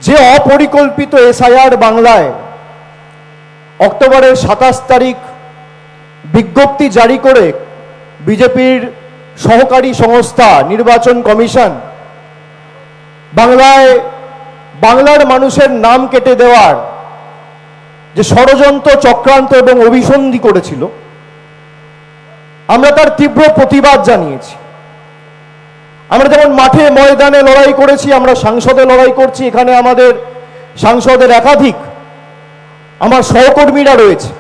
যে অপরিকল্পিত এসআইআর বাংলায় অক্টোবরের 27 তারিখ বিজ্ঞপ্তি জারি করে বিজেপির সহকারী সংস্থা নির্বাচন কমিশন বাংলার মানুষের নাম কেটে দেওয়ার যে ষড়যন্ত্র চক্রান্ত এবং অভিসন্ধি করেছিল, আমরা তার তীব্র প্রতিবাদ জানিয়েছি। আমরা যেমন মাঠে ময়দানে লড়াই করেছি, আমরা সংসদে লড়াই করছি। এখানে আমাদের সাংসদের একাধিক আমার সহকর্মীরা রয়েছে।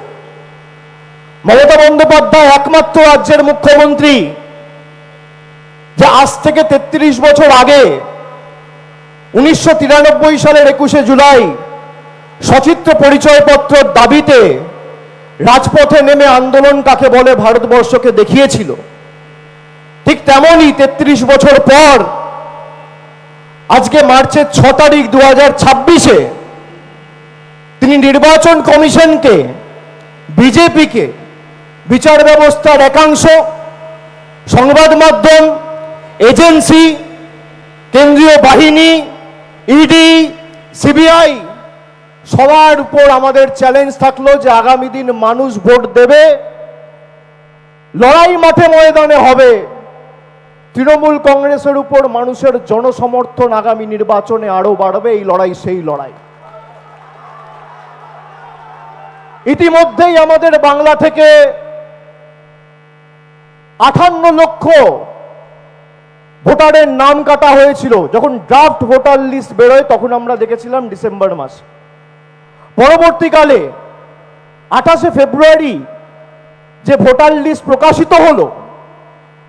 মমতা বন্দ্যোপাধ্যায় একমাত্র রাজ্যের মুখ্যমন্ত্রী যে আজ থেকে 33 বছর আগে 1993 সালের 21শে জুলাই সচিত্র পরিচয়পত্রের দাবিতে রাজপথে নেমে আন্দোলন কাকে বলে ভারতবর্ষকে দেখিয়েছিল। ঠিক তেমনই 33 বছর পর আজকে মার্চের 6 তারিখ 2026-এ তিনি নির্বাচন কমিশনকে, বিজেপিকে, বিচার ব্যবস্থার একাংশ, সংবাদ মাধ্যম, এজেন্সি, কেন্দ্রীয় বাহিনী, ইডি, সিবিআই সবার উপর আমাদের চ্যালেঞ্জ থাকলো যে আগামী দিন মানুষ ভোট দেবে, লড়াই মাঠে ময়দানে হবে। তৃণমূল কংগ্রেসের উপর মানুষের জনসমর্থন আগামী নির্বাচনে আরো বাড়বে। এই লড়াই সেই লড়াই। ইতিমধ্যেই আমাদের বাংলা থেকে 58 লক্ষ ভোটারের নাম কাটা হয়েছিল। যখন ড্রাফট ভোটার লিস্ট বেরোয় তখন আমরা দেখেছিলাম ডিসেম্বর মাস। পরবর্তীকালে 28শে ফেব্রুয়ারি যে ভোটার লিস্ট প্রকাশিত হলো,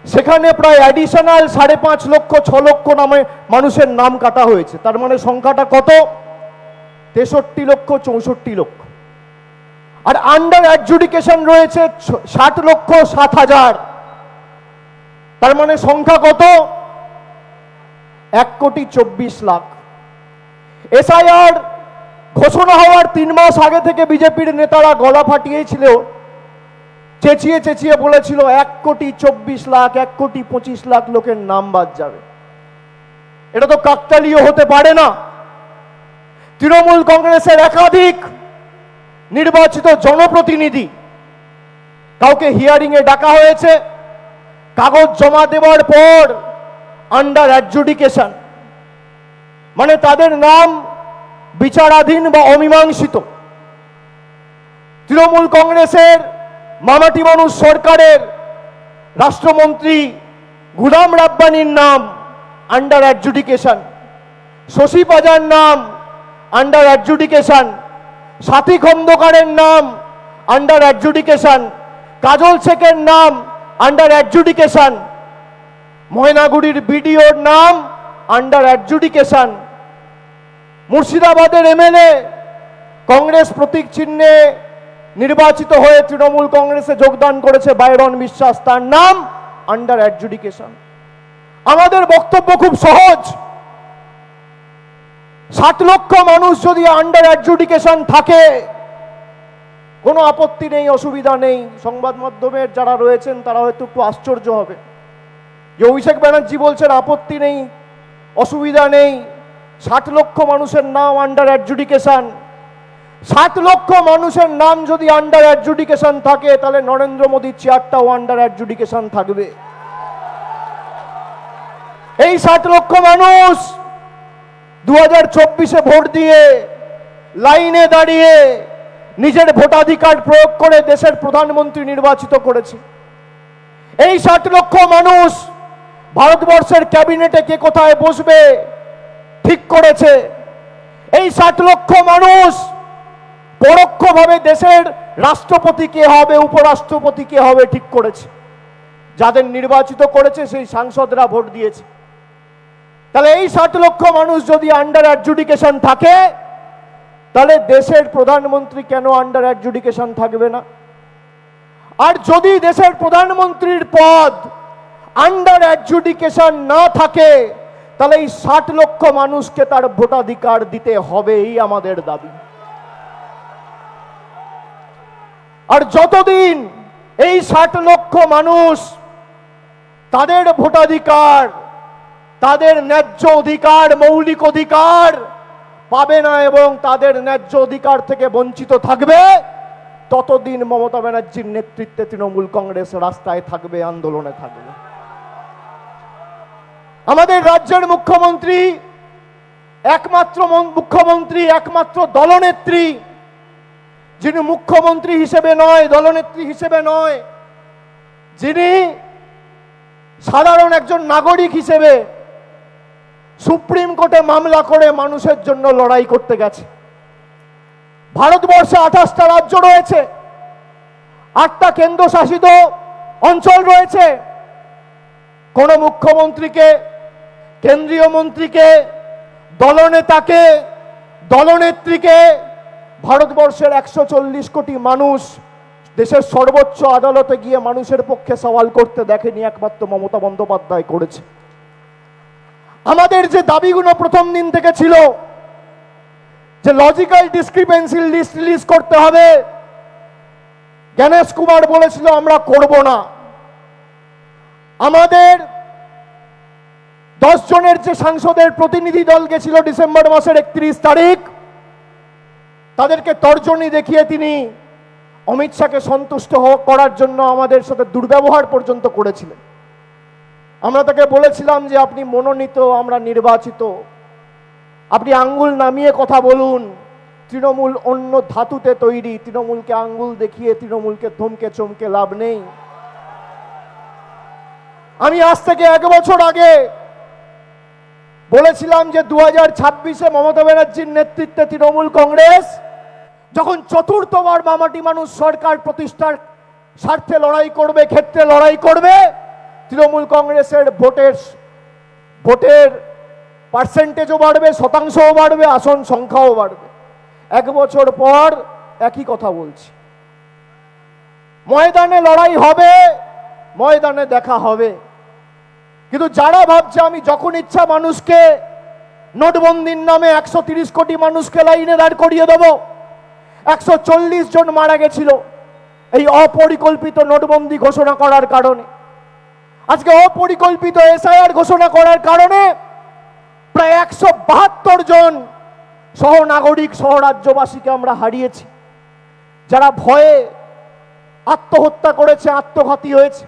সেখানে প্রায় অ্যাডিশনাল 5.5 লক্ষ 6 লক্ষ নামে মানুষের নাম কাটা হয়েছে। তার মানে সংখ্যাটা কত? 63 লক্ষ 64 লক্ষ। আর আন্ডার অ্যাডজুডিকেশন রয়েছে 60 লক্ষ 7,000। তার মানে সংখ্যা কত? 1,24,00,000। এসআইআর ঘোষণা হওয়ার 3 মাস আগে থেকে বিজেপির নেতারা গলা ফাটিয়েছিল, চেঁচিয়ে চেঁচিয়ে বলেছিল 1,24,00,000, 1,25,00,000 লোকের নাম বাদ যাবে। এটা তো কাকতালীয় হতে পারে না। তৃণমূল কংগ্রেসের একাধিক নির্বাচিত জনপ্রতিনিধি, কাউকে হিয়ারিং এ ডাকা হয়েছে, কাগজ জমা দেওয়ার পর আন্ডার অ্যাডজুডিকেশন, মানে তাদের নাম বিচারাধীন বা অমীমাংসিত। তৃণমূল কংগ্রেসের মামাটি মানুষ সরকারের রাষ্ট্রমন্ত্রী গুলাম রাব্বানির নাম আন্ডার অ্যাডজুডিকেশন, শশী পাজার নাম আন্ডার অ্যাডজুডিকেশন, সাথী খন্দকারের নাম আন্ডার অ্যাডজুডিকেশন, কাজল শেখের নাম আন্ডার অ্যাডজুডিকেশন, ময়নাগুড়ির বিডিওর নাম আন্ডার অ্যাডজুডিকেশন, মুর্শিদাবাদের এমএলএ কংগ্রেস প্রতীক চিহ্নে নির্বাচিত হয়ে তৃণমূল কংগ্রেসে যোগদান করেছে বাইরন বিশ্বাস, তার নাম আন্ডার অ্যাডজুডিকেশন। আমাদের বক্তব্য খুব সহজ। 60 লক্ষ মানুষ যদি আন্ডার অ্যাডজুডিকেশন থাকে, কোনো আপত্তি নেই, অসুবিধা নেই। সংবাদ মাধ্যমের যারা রয়েছেন তারা হয়তো একটু আশ্চর্য হবে যে অভিষেক ব্যানার্জি বলছেন আপত্তি নেই, অসুবিধা নেই। 60 লক্ষ মানুষের নাম আন্ডার অ্যাডজুডিকেশন। 60 লক্ষ মানুষের নাম যদি আন্ডার অ্যাডজুডিকেশন থাকে, তাহলে নরেন্দ্র মোদীর চেয়ারটাও আন্ডার অ্যাডজুডিকেশন থাকবে। এই 60 লক্ষ মানুষ 2024-এ ভোট দিয়ে লাইনে দাঁড়িয়ে নিজের ভোটাধিকার প্রয়োগ করে দেশের প্রধানমন্ত্রী নির্বাচিত করেছে। এই 60 লক্ষ মানুষ ভারতবর্ষের ক্যাবিনেটে কে কোথায় বসবে ঠিক করেছে। এই 60 লক্ষ মানুষ পরোক্ষভাবে দেশের রাষ্ট্রপতি কে হবে, উপরাষ্ট্রপতি কে হবে ঠিক করেছে। যাদের নির্বাচিত করেছে সেই সাংসদরা ভোট দিয়েছে। তাহলে এই 60 লক্ষ মানুষ যদি আন্ডার অ্যাডজুডিকেশন থাকে, তাহলে দেশের প্রধানমন্ত্রী কেন আন্ডার অ্যাডজুডিকেশন থাকবে না? আর যদি দেশের প্রধানমন্ত্রীর পদ আন্ডার অ্যাডজুডিকেশন না থাকে, তাহলে এই 60 লক্ষ মানুষকে তার ভোটাধিকার দিতে হবে, এই আমাদের দাবি। আর যতদিন এই 60 লক্ষ মানুষ তাদের ভোটাধিকার, তাদের ন্যায্য অধিকার, মৌলিক অধিকার পাবে না এবং তাদের ন্যায্য অধিকার থেকে বঞ্চিত থাকবে, ততদিন মমতা ব্যানার্জির নেতৃত্বে তৃণমূল কংগ্রেস রাস্তায় থাকবে, আন্দোলনে থাকবে। আমাদের রাজ্যের মুখ্যমন্ত্রী একমাত্র দলনেত্রী, যিনি মুখ্যমন্ত্রী হিসেবে নয়, দলনেত্রী হিসেবে নয়, যিনি সাধারণ একজন নাগরিক হিসেবে সুপ্রিম কোর্টে মামলা করে মানুষের জন্য লড়াই করতে গেছে। ভারতবর্ষে 28টা রাজ্য রয়েছে, 8টা কেন্দ্রশাসিত অঞ্চল রয়েছে। কোন মুখ্যমন্ত্রীকে, কেন্দ্রীয় মন্ত্রীকে, দলনেতাকে, দলনেত্রীকে ভারতবর্ষের 140 কোটি মানুষ দেশের সর্বোচ্চ আদালতে গিয়ে মানুষের পক্ষে সওয়াল করতে দেখেনি, একমাত্র মমতা বন্দ্যোপাধ্যায় করেছে। আমাদের যে দাবিগুলো প্রথম দিন থেকে ছিল যে লজিক্যাল ডিসক্রিপেন্সি লিস্ট রিলিজ করতে হবে, জ্ঞানেশ কুমার বলেছিল আমরা করব না। আমাদের 10 জনের যে সাংসদের প্রতিনিধি দল গেছিল ডিসেম্বর মাসের 31 তারিখ, তাদেরকে তর্জনী দেখিয়ে তিনি অমিত শাহকে সন্তুষ্ট করার জন্য আমাদের সাথে দুর্ব্যবহার পর্যন্ত করেছিলেন। আমরা তাকে বলেছিলাম যে আপনি মনোনীত, আমরা নির্বাচিত, আপনি আঙ্গুল নামিয়ে কথা বলুন। তৃণমূল অন্য ধাতুতে তৈরি, তৃণমূলকে আঙ্গুল দেখিয়ে তৃণমূলকে ধমকে চমকে লাভ নেই। আমি আজ থেকে 1 বছর আগে বলেছিলাম যে 2026-এ মমতা ব্যানার্জির নেতৃত্বে তৃণমূল কংগ্রেস যখন চতুর্থবার মামাটি মানুষ সরকার প্রতিষ্ঠার স্বার্থে লড়াই করবে, ক্ষেত্রে লড়াই করবে, তৃণমূল কংগ্রেসের ভোটের পার্সেন্টেজও বাড়বে, শতাংশও বাড়বে, আসন সংখ্যাও বাড়বে। 1 বছর পর একই কথা বলছি। ময়দানে লড়াই হবে, ময়দানে দেখা হবে। কিন্তু যারা ভাবছে আমি যখন ইচ্ছা মানুষকে, নোটবন্দির নামে 130 কোটি মানুষকে লাইনে দাঁড় করিয়ে দেব, 140 জন মারা গেছিল এই অপরিকল্পিত নোটবন্দি ঘোষণা করার কারণে। আজকে অপরিকল্পিত এসআইআর ঘোষণা করার কারণে প্রায় 172 জন সহনাগরিক, সহরাজ্যবাসীকে আমরা হারিয়েছি, যারা ভয়ে আত্মহত্যা করেছে, আত্মঘাতী হয়েছে।